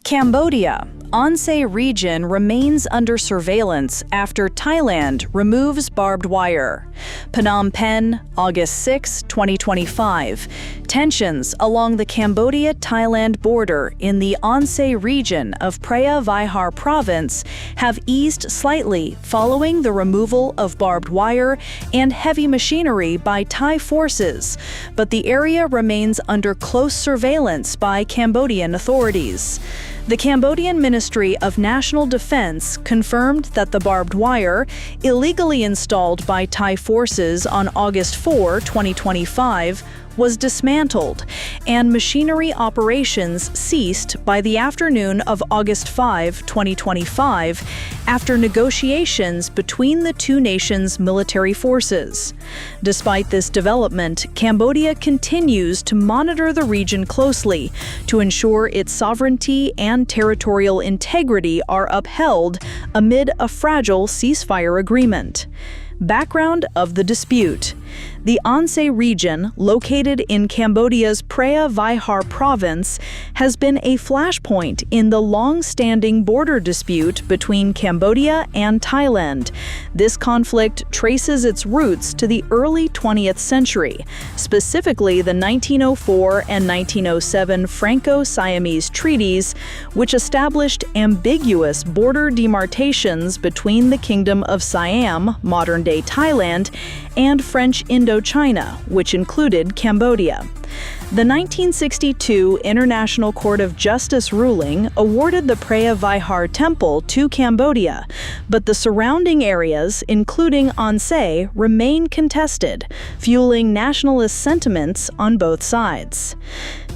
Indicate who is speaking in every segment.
Speaker 1: Cambodia. Anseh region remains under surveillance after Thailand removes barbed wire. Phnom Penh, August 6, 2025. Tensions along the Cambodia-Thailand border in the Anseh region of Preah Vihear province have eased slightly following the removal of barbed wire and heavy machinery by Thai forces, but the area remains under close surveillance by Cambodian authorities. The Cambodian Ministry of National Defense confirmed that the barbed wire, illegally installed by Thai forces on August 4, 2025, was dismantled, and machinery operations ceased by the afternoon of August 5, 2025, after negotiations between the two nations' military forces. Despite this development, Cambodia continues to monitor the region closely to ensure its sovereignty and territorial integrity are upheld amid a fragile ceasefire agreement. Background of the dispute. The Anseh region, located in Cambodia's Preah Vihear province, has been a flashpoint in the long-standing border dispute between Cambodia and Thailand. This conflict traces its roots to the early 20th century, specifically the 1904 and 1907 Franco-Siamese treaties, which established ambiguous border demarcations between the Kingdom of Siam, modern-day Thailand, and French Indochina, which included Cambodia. The 1962 International Court of Justice ruling awarded the Preah Vihear Temple to Cambodia, but the surrounding areas, including Anseh, remain contested, fueling nationalist sentiments on both sides.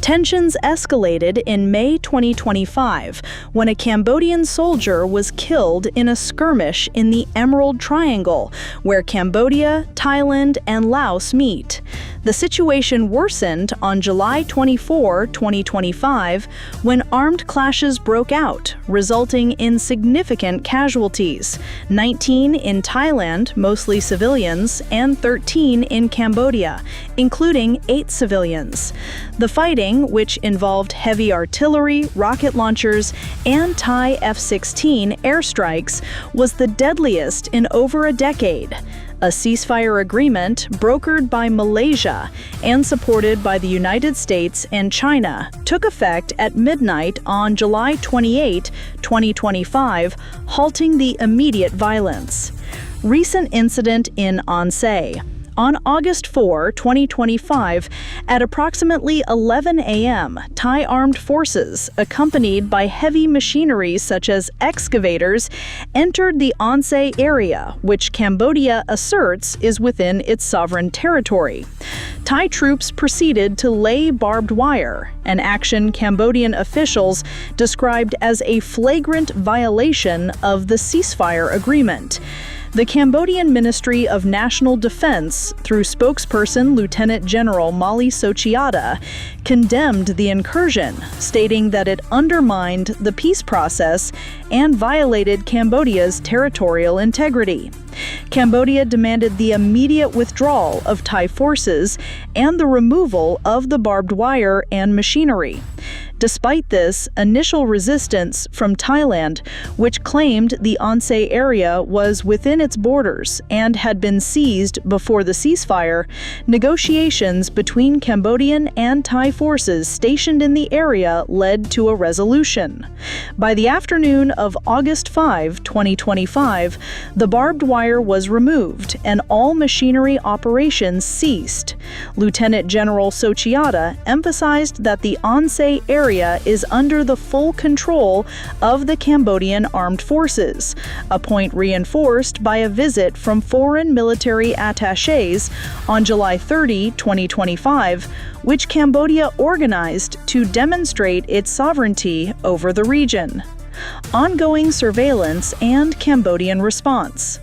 Speaker 1: Tensions escalated in May 2025 when a Cambodian soldier was killed in a skirmish in the Emerald Triangle, where Cambodia, Thailand, and Laos meet. The situation worsened on July 24, 2025, when armed clashes broke out, resulting in significant casualties: 19 in Thailand, mostly civilians, and 13 in Cambodia, including 8 civilians. The fighting, which involved heavy artillery, rocket launchers, and Thai F-16 airstrikes, was the deadliest in over a decade. A ceasefire agreement, brokered by Malaysia and supported by the United States and China, took effect at midnight on July 28, 2025, halting the immediate violence. Recent incident in Anseh. On August 4, 2025, at approximately 11 a.m., Thai armed forces, accompanied by heavy machinery such as excavators, entered the Anseh area, which Cambodia asserts is within its sovereign territory. Thai troops proceeded to lay barbed wire, an action Cambodian officials described as a flagrant violation of the ceasefire agreement. The Cambodian Ministry of National Defense, through spokesperson Lieutenant General Mali Sochiata, condemned the incursion, stating that it undermined the peace process and violated Cambodia's territorial integrity. Cambodia demanded the immediate withdrawal of Thai forces and the removal of the barbed wire and machinery. Despite this initial resistance from Thailand, which claimed the Anseh area was within its borders and had been seized before the ceasefire, negotiations between Cambodian and Thai forces stationed in the area led to a resolution. By the afternoon of August 5, 2025, the barbed wire was removed and all machinery operations ceased. Lieutenant General Sochiata emphasized that the Anseh area is under the full control of the Cambodian armed forces, a point reinforced by a visit from foreign military attachés on July 30, 2025, which Cambodia organized to demonstrate its sovereignty over the region. Ongoing surveillance and Cambodian response.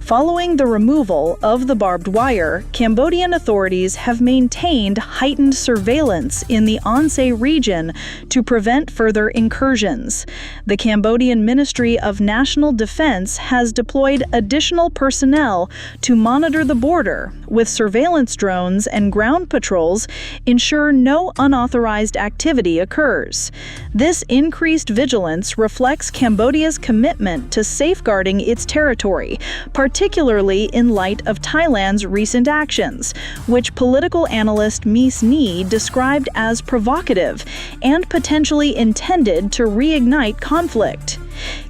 Speaker 1: Following the removal of the barbed wire, Cambodian authorities have maintained heightened surveillance in the Anseh region to prevent further incursions. The Cambodian Ministry of National Defense has deployed additional personnel to monitor the border, with surveillance drones and ground patrols ensure no unauthorized activity occurs. This increased vigilance reflects Cambodia's commitment to safeguarding its territory, particularly in light of Thailand's recent actions, which political analyst Mies Ni described as provocative and potentially intended to reignite conflict.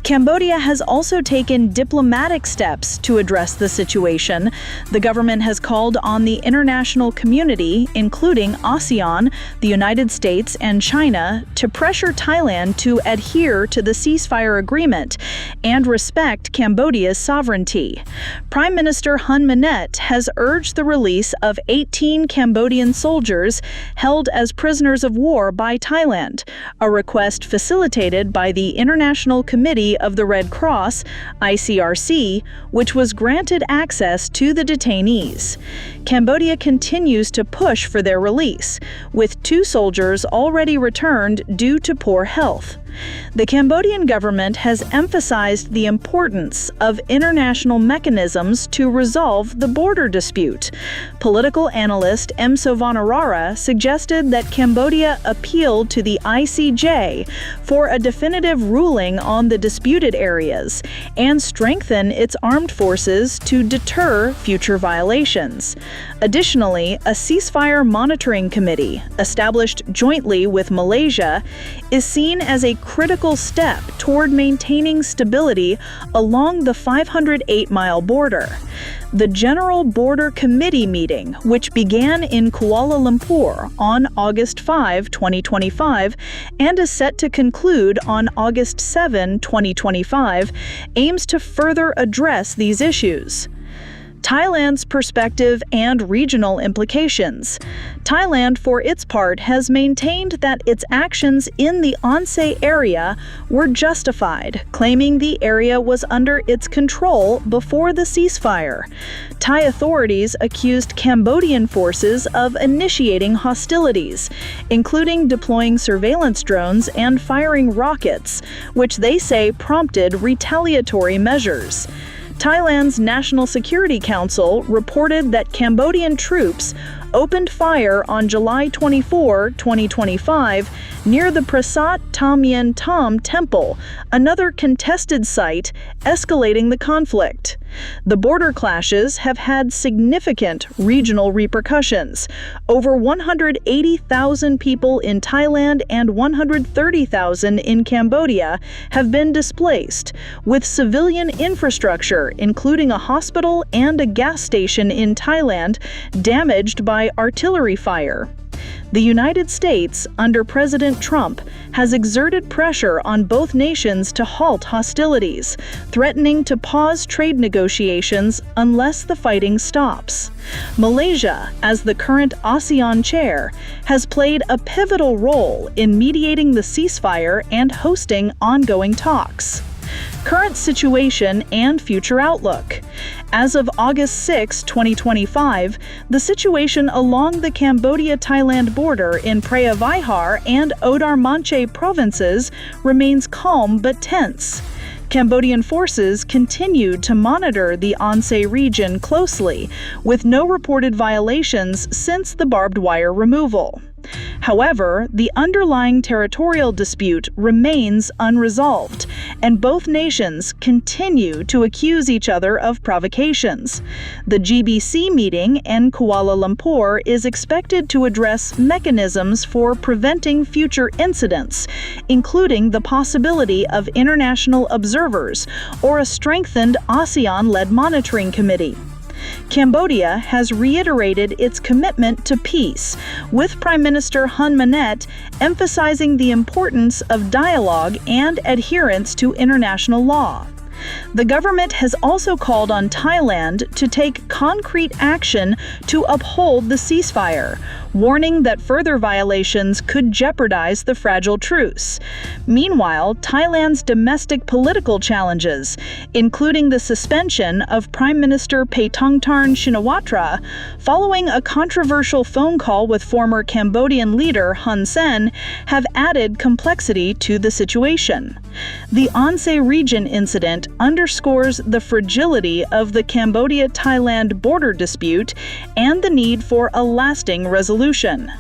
Speaker 1: Cambodia has also taken diplomatic steps to address the situation. The government has called on the international community, including ASEAN, the United States, and China, to pressure Thailand to adhere to the ceasefire agreement and respect Cambodia's sovereignty. Prime Minister Hun Manet has urged the release of 18 Cambodian soldiers held as prisoners of war by Thailand, a request facilitated by the International Committee of the Red Cross, ICRC, which was granted access to the detainees. Cambodia continues to push for their release, with 2 soldiers already returned due to poor health. The Cambodian government has emphasized the importance of international mechanisms to resolve the border dispute. Political analyst Anseh suggested that Cambodia appealed to the ICJ for a definitive ruling on the disputed areas and strengthen its armed forces to deter future violations. Additionally, a ceasefire monitoring committee, established jointly with Malaysia, is seen as a critical step toward maintaining stability along the 508-mile border. The General Border Committee meeting, which began in Kuala Lumpur on August 5, 2025, and is set to conclude on August 7, 2025, aims to further address these issues. Thailand's perspective and regional implications. Thailand, for its part, has maintained that its actions in the Anseh area were justified, claiming the area was under its control before the ceasefire. Thai authorities accused Cambodian forces of initiating hostilities, including deploying surveillance drones and firing rockets, which they say prompted retaliatory measures. Thailand's National Security Council reported that Cambodian troops opened fire on July 24, 2025, near the Prasat Tam Yen Tam Temple, another contested site, escalating the conflict. The border clashes have had significant regional repercussions. Over 180,000 people in Thailand and 130,000 in Cambodia have been displaced, with civilian infrastructure, including a hospital and a gas station in Thailand, damaged by artillery fire. The United States, under President Trump, has exerted pressure on both nations to halt hostilities, threatening to pause trade negotiations unless the fighting stops. Malaysia, as the current ASEAN chair, has played a pivotal role in mediating the ceasefire and hosting ongoing talks. Current situation and future outlook. As of August 6, 2025, the situation along the Cambodia-Thailand border in Preah Vihear and Odar Manche provinces remains calm but tense. Cambodian forces continue to monitor the Anseh region closely, with no reported violations since the barbed wire removal. However, the underlying territorial dispute remains unresolved, and both nations continue to accuse each other of provocations. The GBC meeting in Kuala Lumpur is expected to address mechanisms for preventing future incidents, including the possibility of international observers or a strengthened ASEAN-led monitoring committee. Cambodia has reiterated its commitment to peace, with Prime Minister Hun Manet emphasizing the importance of dialogue and adherence to international law. The government has also called on Thailand to take concrete action to uphold the ceasefire, warning that further violations could jeopardize the fragile truce. Meanwhile, Thailand's domestic political challenges, including the suspension of Prime Minister Paetongtarn Shinawatra following a controversial phone call with former Cambodian leader Hun Sen, have added complexity to the situation. The Anseh region incident underscores the fragility of the Cambodia-Thailand border dispute and the need for a lasting resolution.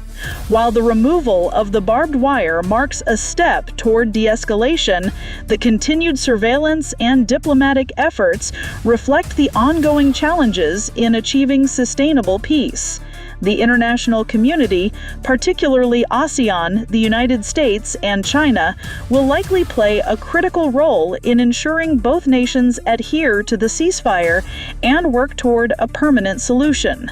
Speaker 1: While the removal of the barbed wire marks a step toward de-escalation, the continued surveillance and diplomatic efforts reflect the ongoing challenges in achieving sustainable peace. The international community, particularly ASEAN, the United States, and China, will likely play a critical role in ensuring both nations adhere to the ceasefire and work toward a permanent solution.